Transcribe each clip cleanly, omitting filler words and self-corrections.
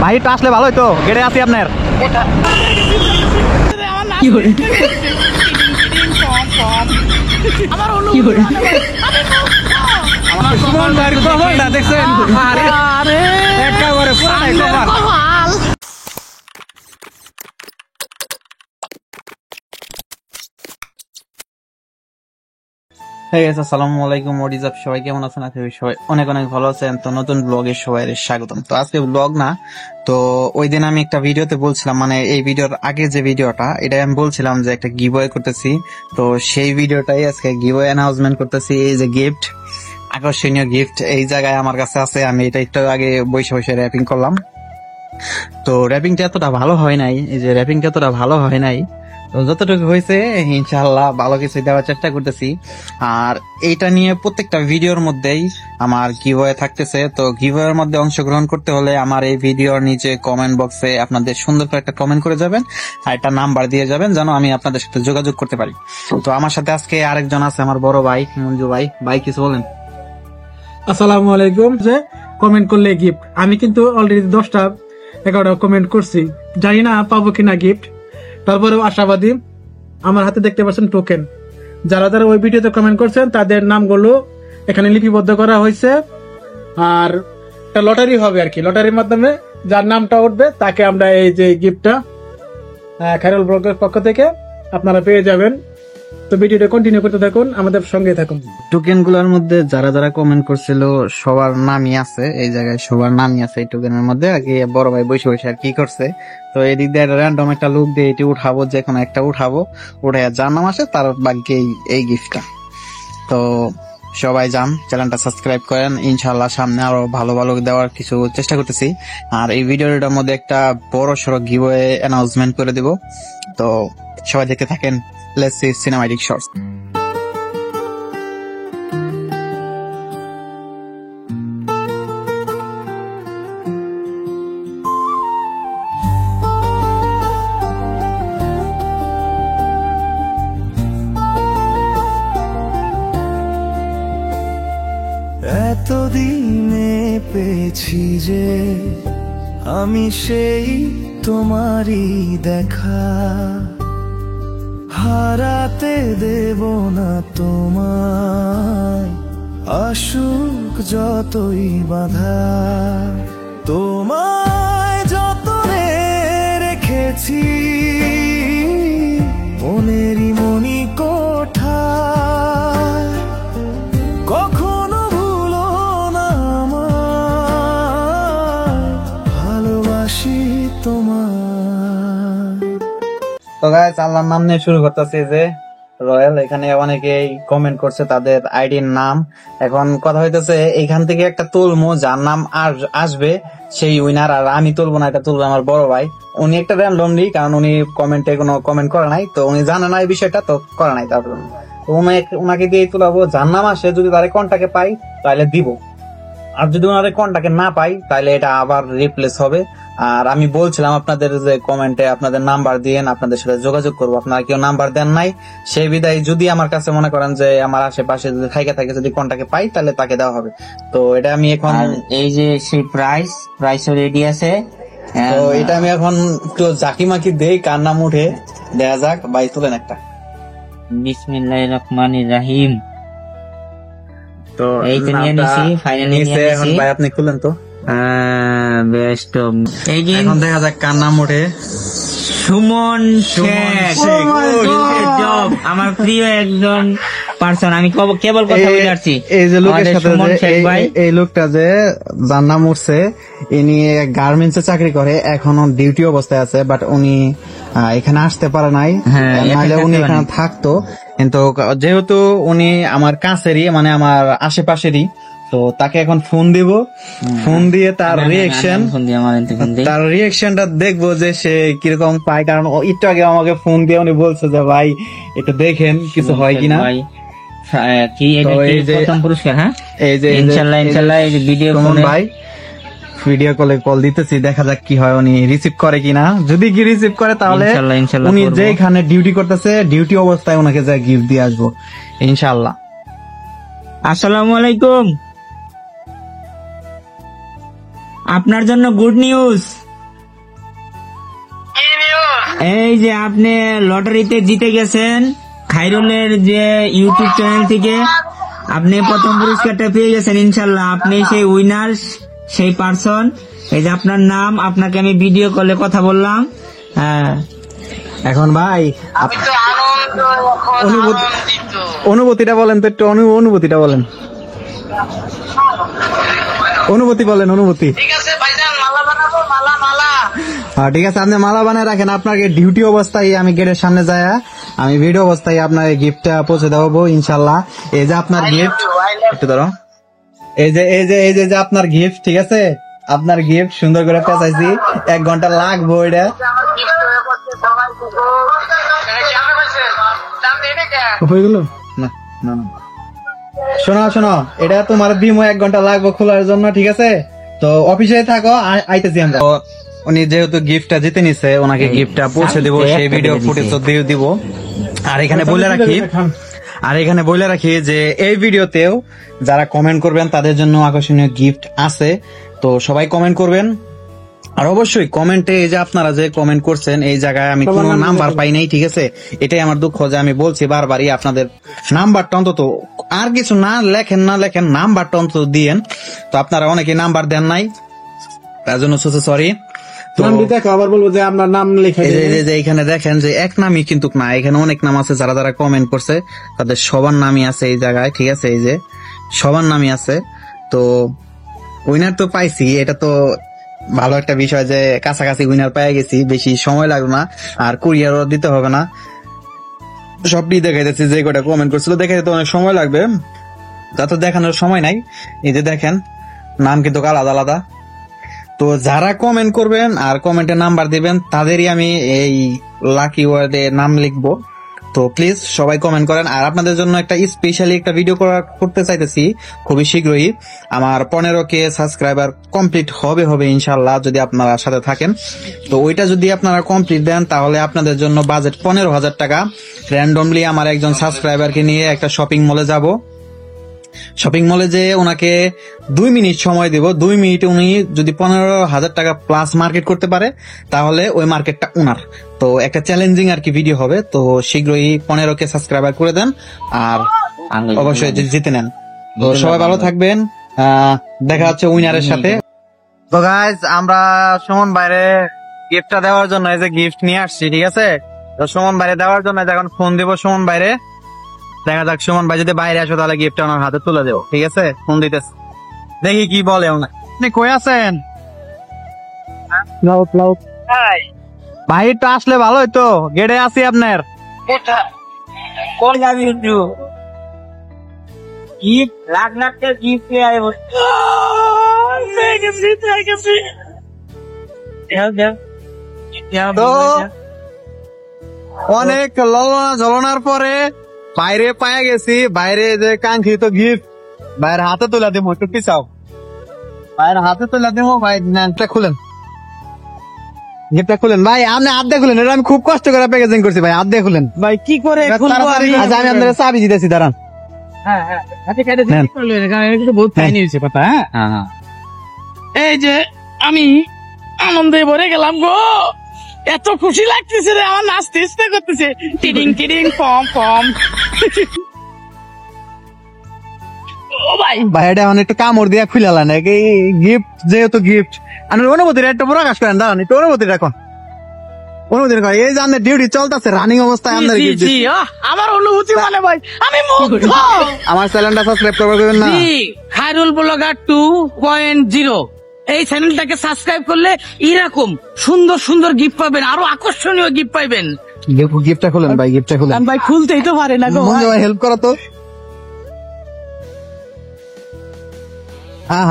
বাহিরটা আসলে ভালো হইতো, গেটে আছি আপনার। কি করে কি করে আমার সুমনদার কভারটা দেখছেন? আরে আরে একেবারে পুরাই কভার। আসসালামু আলাইকুম, হোয়াট ইজ আপ, সবাই কেমন আছেন? আশা করি সবাই অনেক অনেক ভালো আছেন। তো নতুন ব্লগে সবাই স্বাগতম। তো আজকে ব্লগ না, তো ওই দিন আমি একটা ভিডিওতে বলছিলাম, মানে এই ভিডিওর আগে যে ভিডিওটা, এটা আমি বলছিলাম যে একটা গিভওয়ে করতেছি। তো সেই ভিডিওটাই আজকে গিভওয়ে অ্যানাউন্সমেন্ট করতেছি। এই যে গিফট, আকর্ষণীয় গিফট এই জায়গায় আমার কাছে আছে। আমি এটা একটু আগে বসে বসে র্যাপিং করলাম। তো র্যাপিংটা এতটা ভালো হয় নাই, এই যে র্যাপিংটা এতটা ভালো হয় নাই, তো যতটুকু হয়েছে ইনশাআল্লাহ ভালো কিছু দেওয়ার চেষ্টা করতেছি। আর এইটা নিয়ে প্রত্যেকটা ভিডিওর মধ্যেই আমার গিভওয়ে থাকতেছে। তো গিভওয়ের মধ্যে অংশগ্রহণ করতে হলে আমার এই ভিডিওর নিচে কমেন্ট বক্সে আপনাদের সুন্দর করে একটা কমেন্ট করে যাবেন, আর একটা নাম্বার দিয়ে যাবেন যেন আমি আপনাদের সাথে যোগাযোগ করতে পারি। তো আমার সাথে আজকে আরেকজন আছে, আমার বড় ভাই মঞ্জু ভাই। ভাই কিছু বলেন। আসসালামু আলাইকুম। যে কমেন্ট করলে গিফট, আমি কিন্তু অলরেডি 10টা-11টা কমেন্ট করছি, জানি না পাবো কিনা গিফট, তারপরেও আশাবাদী। আমার হাতে দেখতে পাচ্ছেন টোকেন। যারা যারা ওই ভিডিওতে কমেন্ট করছেন তাদের নামগুলো এখানে লিপিবদ্ধ করা হয়েছে। আর একটা লটারি হবে আর কি, লটারির মাধ্যমে যার নামটা উঠবে তাকে আমরা এই যে গিফটটা খায়রুল ব্লগের পক্ষ থেকে আপনারা পেয়ে যাবেন। তো ভিডিওটা কন্টিনিউ করতে থাকুন, আমাদের সঙ্গে থাকুন। টোকেন গুলোর মধ্যে যারা যারা কমেন্ট করছিল সবার নামই আছে, এই জায়গায় সবার নামই আছে এই টোকেনের মধ্যে। আগে বড় ভাই বসে বসে আর কি করছে, তো এদিক দিয়ে র্যান্ডম একটা লুক দিয়ে এটি উঠাবো, যে কোনো একটা উঠাবো, উঠে যার নাম আসে তার বাকি এই গিফটটা। তো সবাই যান, চ্যানেলটা সাবস্ক্রাইব করেন, ইনশাল্লাহ সামনে আরো ভালো ভালো দেওয়ার কিছু চেষ্টা করতেছি। আর এই ভিডিওটার মধ্যে একটা বড় সড়ো গিভওয়ে অ্যানাউন্সমেন্ট করে দিব। তো সবাই দেখতে থাকেন, লেটস সি সিনেম্যাটিক শর্টস। এতদিনে পেয়েছি যে আমি সেই তোমারই দেখা, হারাতে দেব না তোমায়, আসুক যতই বাধা। তোমায় যতনে রেখেছি মনেরই মনি কোঠায়, কখনো ভুলো না আমায়, ভালোবাসি তোমায়। তো গাইস, আল্লাহর নাম নিয়ে শুরু করতেছি। যে রয়্যাল, এখানে অনেকেই কমেন্ট করছে তাদের আইডির নাম। এখন কথা হইতেছে এখান থেকে একটা তুলমো, যার নাম আসবে সেই উইনার। আর আমি তুলবো না, এটা তুলবে আমার বড় ভাই। উনি একটা র্যান্ডমলি, কারণ উনি কমেন্টে কোনো কমেন্ট করে নাই, তো উনি জানে না এই বিষয়টা, তো করে নাই। তারপর উনাকে দিয়ে তুলাবো, যার নাম আসে যদি তার কন্টাকে পাই তাহলে দিব, আর যদি ওনাদের কন্টাকে না পাই তাহলে এটা আবার রিপ্লেস হবে। আর আমি বলছিলাম আপনাদের যে কমেন্টে আপনাদের নাম্বার দিয়েন, আপনাদের সাথে যোগাযোগ করবো। আপনারা কেউ নাম্বার দেন নাই, সেই বিদায় যদি আমার কাছে মনে করেন যে আমার আশেপাশে যদি থাকে যদি কন্টাকে পাই তাহলে তাকে দেওয়া হবে। তো এটা আমি এখন, এই যে সেই প্রাইস রেডি আছে, তো এটা আমি এখন একটু জাকিমাকি দেই, কার নাম উঠে দেখা যাক। ভাই তুলেন একটা। বিসমিল্লাহির রহমানির রহিম। তো এই তো নিয়ে নিছি, ফাইনালি নিয়ে এখন নিছি। ভাই আপনি খুলেন তো। বেস্ট। এই যে এখন দেখা যাক কার নাম ওঠে। Suman Sheikh. Sheikh. Oh my God! আমার প্রিয় একজন পার্সন, আমি কেবল কথা বলে আসছি। এই যে লোকের আমাদের সাথে সুমন শেখ ভাই, এই লোকটা যে যার নাম উঠছে, ইনি গার্মেন্টস এ চাকরি করে, এখনো ডিউটি অবস্থায় আছে, বাট উনি এখানে আসতে পারে নাই। হ্যাঁ, নাহলে উনি থাকতে এখানে থাকতো, কিন্তু যেহেতু উনি আমার কাছেরই, মানে আমার আশেপাশেরই, তো তাকে এখন ফোন দিব। ফোন দিয়ে তার রিয়েকশনটা দেখবো যে সে কিরকম পায়। কারণ একটু আগে আমাকে ফোন দিয়ে উনি বলছে যে ভাই একটু দেখেন কিছু হয় কিনা। কি এটা কি প্রথম পুরস্কার? হ্যাঁ, এই যে ইনশাআল্লাহ এই যে ভিডিও ভাই ভিডিও কলে কল দিতেছি, দেখা যাক কি হয়, উনি রিসিভ করে কিনা। যদি কি রিসিভ করে তাহলে উনি যেখানে ডিউটি করতেছে ডিউটি অবস্থায় ওনাকে যা গিফট দিয়ে আসবো ইনশাআল্লাহ। আসসালামু আলাইকুম। আপনার জন্য গুড নিউজ, এই যে আপনি লটারিতে জিতে গেছেন খাইরুলের যে ইউটিউব চ্যানেল থেকে আপনি প্রথম পুরস্কারটা পেয়ে গেছেন ইনশাল্লাহ। আপনি সেই উইনার, সেই পার্সন। এই যে আপনার নাম, আপনাকে আমি ভিডিও কলে কথা বললাম। হ্যাঁ, এখন ভাই আমি তো আনন্দ এখন অনুভূতি- আনন্দিত। অনুভূতিটা বলেন তো একটু, অনুভূতিটা বলেন, অনুভূতি বলেন, অনুভূতি। ঠিক আছে ভাইজান, মালা বানাবো, মালা মালা। হ্যাঁ ঠিক আছে, আপনি মালা বানায় রাখেন। আপনাকে ডিউটি অবস্থায় আমি গেটের সামনে যায় আমি ভিডিও অবস্থায় আপনার গিফটটা পৌঁছে দেবো ইনশাল্লাহ। এই যে আপনার গিফট, একটু ধরো, এই যে আপনার গিফট, ঠিক আছে, আপনার গিফট সুন্দর করে পেঁচাইছি, 1 ঘন্টা লাগবো এটা। আমার gift হয়ে পড়ছে, সবাই দেখো। এটা কেমন হয়েছে? দাম দিয়ে নে কে? হয়ে গেল। না না না, শোনো, এটা তোমার দিমো 1 ঘন্টা লাগবে খোলার জন্য, ঠিক আছে? তো অফিসে থাকো, আইতেছি আমরা। তো উনি যেহেতু গিফটটা জিতে নিছে, ওনাকে গিফটটা পৌঁছে দেবো, সেই ভিডিও ফুটেজ দিয়ে দিব। আর এখানে বলে রাখি যে এই ভিডিওতেও যারা কমেন্ট করবেন তাদের জন্য আকর্ষণীয় গিফট আছে, তো সবাই কমেন্ট করবেন। আর অবশ্যই কমেন্টে এই যে আপনারা যে কমেন্ট করছেন, এই জায়গায় আমি কোনো নাম্বার পাই নাই, ঠিক আছে? এটাই আমার দুঃখ যে আমি বলছি বারবারই আপনাদের নাম্বারটা অন্তত, আর কিছু না লেখেন নাম্বারটা অন্তত দিয়েন। তো আপনারা অনেকে নাম্বার দেন নাই, তার জন্য সরি। তো নাম দিতে আবার বলবো যে আপনার নাম লেখা এই যে এখানে দেখেন যে এক নামই কিন্তু না, এখানে অনেক নাম আছে। যারা যারা কমেন্ট করছে তাদের সবার নামই আছে এই জায়গায়, ঠিক আছে? এই যে সবার নামই আছে। তো উইনার তো পাইছি, এটা তো ভালো একটা বিষয় যে কাছাকাছি উইনার পেয়ে গেছি, বেশি সময় লাগবে না, আর কুরিয়ারও দিতে হবে না। সবটি দেখাই যাচ্ছে, যে কটা কমেন্ট করছিল দেখা যেতে অনেক সময় লাগবে, তা তো দেখানোর সময় নাই। এই যে দেখেন নাম কিন্তু আলাদা আলাদা। তো যারা কমেন্ট করবেন আর কমেন্টে নাম্বার দিবেন তাদেরই আমি এই লাকি ওয়ার্ডে নাম লিখবো। তো প্লিজ সবাই কমেন্ট করেন। আর আপনাদের জন্য একটা স্পেশালি একটা ভিডিও করতে চাইতেছি খুবই শীঘ্রই। আমার 15K সাবস্ক্রাইবার কমপ্লিট হবে ইনশাল্লাহ, যদি আপনারা সাথে থাকেন। তো ওইটা যদি আপনারা কমপ্লিট দেন তাহলে আপনাদের জন্য বাজেট 15,000 টাকা। র্যান্ডমলি আমার একজন সাবস্ক্রাইবারকে নিয়ে একটা শপিং মলে যাব। শপিং মলে যে ওনাকে 2 মিনিট সময় দেব, 2 মিনিটে উনি যদি 15,000 টাকা প্লাস মার্কেট করতে পারে তাহলে ওই মার্কেটটা উনার। তো একটা চ্যালেঞ্জিং আর কি ভিডিও হবে। তো শীঘ্রই 15K সাবস্ক্রাইবার করে দেন আর অবশ্যই জিতে নেন। তো সবাই ভালো থাকবেন, দেখা হচ্ছে উইনারের সাথে। তো গাইজ আমরা সুমন বাইরে গিফটটা দেওয়ার জন্য এই যে গিফট নিয়ে আসছি, ঠিক আছে? তো সুমন বাইরে দেওয়ার জন্য এখন ফোন দিব সুমন বাইরে, দেখা যাক সুমন ভাই যদি বাইরে আসো তাহলে গিফটটা ওনার হাতে তুলে দেবো, ঠিক আছে? ফোন দিতেছে, দেখি কি বলে। আপনি কই আছেন ভাই, ভাই? একটু আসলে ভালো হইতো, গেটে আছি আপনার। কোথায়? কোন যাবি একটু? গিফট লাখ লাখ টাকা গিফট পেয়ে আয় বসে। দেখেছি। তো অনেক ঝলনার পরে বাইরে পায়ে গেছি, বাইরে যে কাঙ্ক্ষিত গিফট বাইরের হাতে তুলে দেবো। একটু পিছাও, বাইরের হাতে তুলে দেবো। ভাই গিফটটা খুলেন, গিফটটা খুলেন ভাই, আপনি হাত দিয়ে খুলেন। এটা আমি খুব কষ্ট করে প্যাকেজিং করছি ভাই, হাত দিয়ে খুলেন ভাই কি করে খুলবো আমি? আচ্ছা আমি আপনাদের চাবি দিতেছি, দাঁড়ান। নেন। বহুত ফাইন হয়েছে কথা। হ্যাঁ, এই যে আমি আনন্দে ভরে গেলাম গো, এত খুশি লাগতেছে রে, আমার নাচতে ইচ্ছে করতেছে। টিডিং টিডিং পম পম। ও ভাই, ভাই এটা এখন একটু কামড় দিয়ে খুলালেন, এই গিফট যেহেতু গিফট, আমি অনুভূতিটা একটু প্রকাশ করেন, দাঁড়ান একটু অনুভূতি রাখুন, অনুভূতি রাখুন। এই যে আপনার ডিউটি চলতেছে, রানিং অবস্থায় আপনার জি gift জি, দিচ্ছি। আমার অনুভূতি মানে ভাই আমি মুগ্ধ। আমার চ্যানেলটা সাবস্ক্রাইব করবেন না? জি, খায়রুল ব্লগার 2.0 এই চ্যানেলটাকে সাবস্ক্রাইব করলে এরকম সুন্দর সুন্দর গিফট পাবেন, আরো আকর্ষণীয় গিফট পাইবেন। গিফটটা খুলেন ভাই, গিফটটা খুলেন। ভাই খুলতেই তো পারে না গো মঞ্জু ভাই হেল্প করো তো।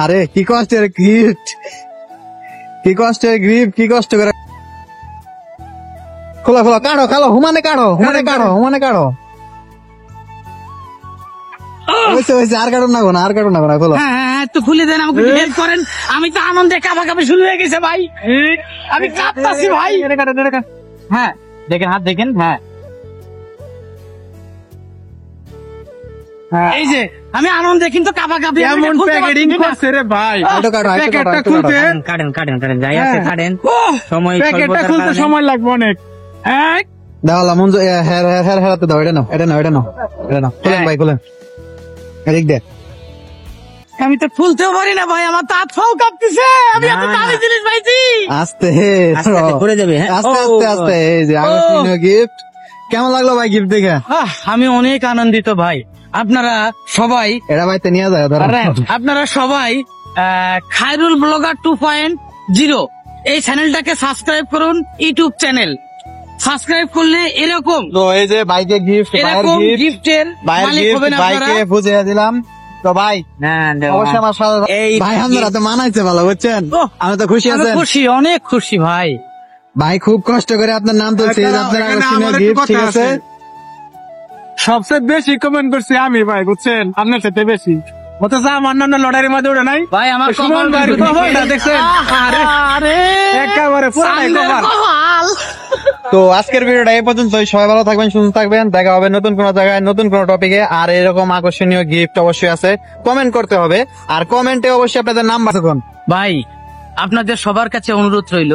আরে কি কষ্টের গিফট, কি কষ্টের গিফট, কি কষ্ট করে। খোলা কাঢ়ো, হুমানে কাঢ়ো। হয়েছে, আর কাটো না গো, খোলো। হ্যাঁ, একটু খুলে দেন, আমাকে হেল্প করেন। আমি তো আনন্দে কাঁপাকাঁপি শুরু হয়ে গেছে ভাই, আমি কাঁপতাছি ভাই। হ্যাঁ দেখেন, হাত দেখেন। হ্যাঁ এই যে আমি আনন্দে কিন্তু কাঁপাকাঁপি। কেমন প্যাকেটিং করছে রে ভাই, প্যাকেটটা খুলতে কাটেন যাই আছে কাটেন। সময় প্যাকেটটা স্বল্পতার খুলতে কারণে- সময় লাগবে অনেক। দাও মঞ্জু হেরাতে দাও, এটা নাও খুলেন ভাই, খুলেন এদিক দে। আমি তো ফুলতেও পারি না ভাই, আমার তো হাত ফাও কাঁপতেছে। আমি এত দামি জিনিস পাইছি। আস্তে করে যাবে, হ্যাঁ? আস্তে এই যে আকর্ষণীয় গিফট। কেমন লাগলো ভাই গিফট দেখে? আমি অনেক আনন্দিত ভাই। আপনারা সবাই এটা ভাই তে নিয়ে যায় ধরো। আপনারা সবাই খায়রুল ব্লগার 2.0 এই চ্যানেলটাকে সাবস্ক্রাইব করুন। ইউটিউব চ্যানেল সাবস্ক্রাইব করলে এরকম তো এই যে বাইকে গিফট, এরকম গিফটের মালিক হবেন আপনারা। বাইকে বুঝিয়ে দিলাম। তো ভাই অবশ্যই আমার সাথে ভাই আমরা তো মানাইছে ভালো, বুঝছেন? ওহ, আমি তো খুশি আমি আছেন খুশি, অনেক খুশি ভাই। ভাই, খুব কষ্ট করে আপনার নাম তুলছি, এই যে আপনার আকর্ষণীয় গিফট, ঠিক আছে? সবচেয়ে বেশি কমেন্ট করছি আমি ভাই, বুঝছেন? আপনার সাথে বেশি অথচ আমার নাম লটারির মাঝে ওটা নাই ভাই আমার সুমন ভাই কপালটা দেখছেন? আরে একেবারে পুরাটাই কপাল। তো আজকের ভিডিওটা এই পর্যন্তই। সবাই ভালো থাকবেন, সুস্থ থাকবেন। দেখা হবে নতুন কোনো জায়গায়, নতুন কোনো টপিকে। আর এরকম আকর্ষণীয় গিফট অবশ্যই আছে, কমেন্ট করতে হবে। আর কমেন্টে অবশ্যই আপনাদের নাম্বার থাকুন। ভাই আপনাদের সবার কাছে অনুরোধ রইল,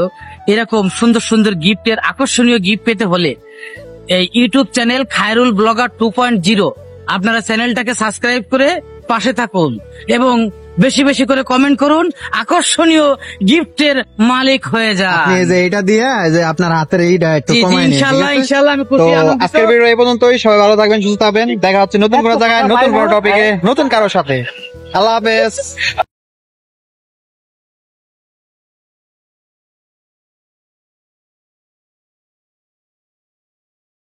এরকম সুন্দর সুন্দর গিফটের আকর্ষণীয় গিফট পেতে হলে এই ইউটিউব চ্যানেল খায়রুল ব্লগার 2.0 আপনারা চ্যানেলটাকে সাবস্ক্রাইব করে পাশে থাকুন এবং বেশি বেশি করে কমেন্ট করুন, আকর্ষণীয় গিফটের মালিক হয়ে আপনি এই যান। যে এটা দিয়ে এই যে আপনার হাতের এইটা একটু জি, জি, কমায় নিন, ঠিক ইনশাল্লাহ আছে? ইনশাল্লাহ আমি তো খুশি আনন্দিত। আজকের ভিডিও এই পর্যন্তই। সবাই ভালো থাকবেন, সুস্থ থাকবেন। দেখা হচ্ছে নতুন কোনো জায়গায়, নতুন কোনো টপিকে, নতুন কারোর সাথে। আল্লাহ হাফেজ।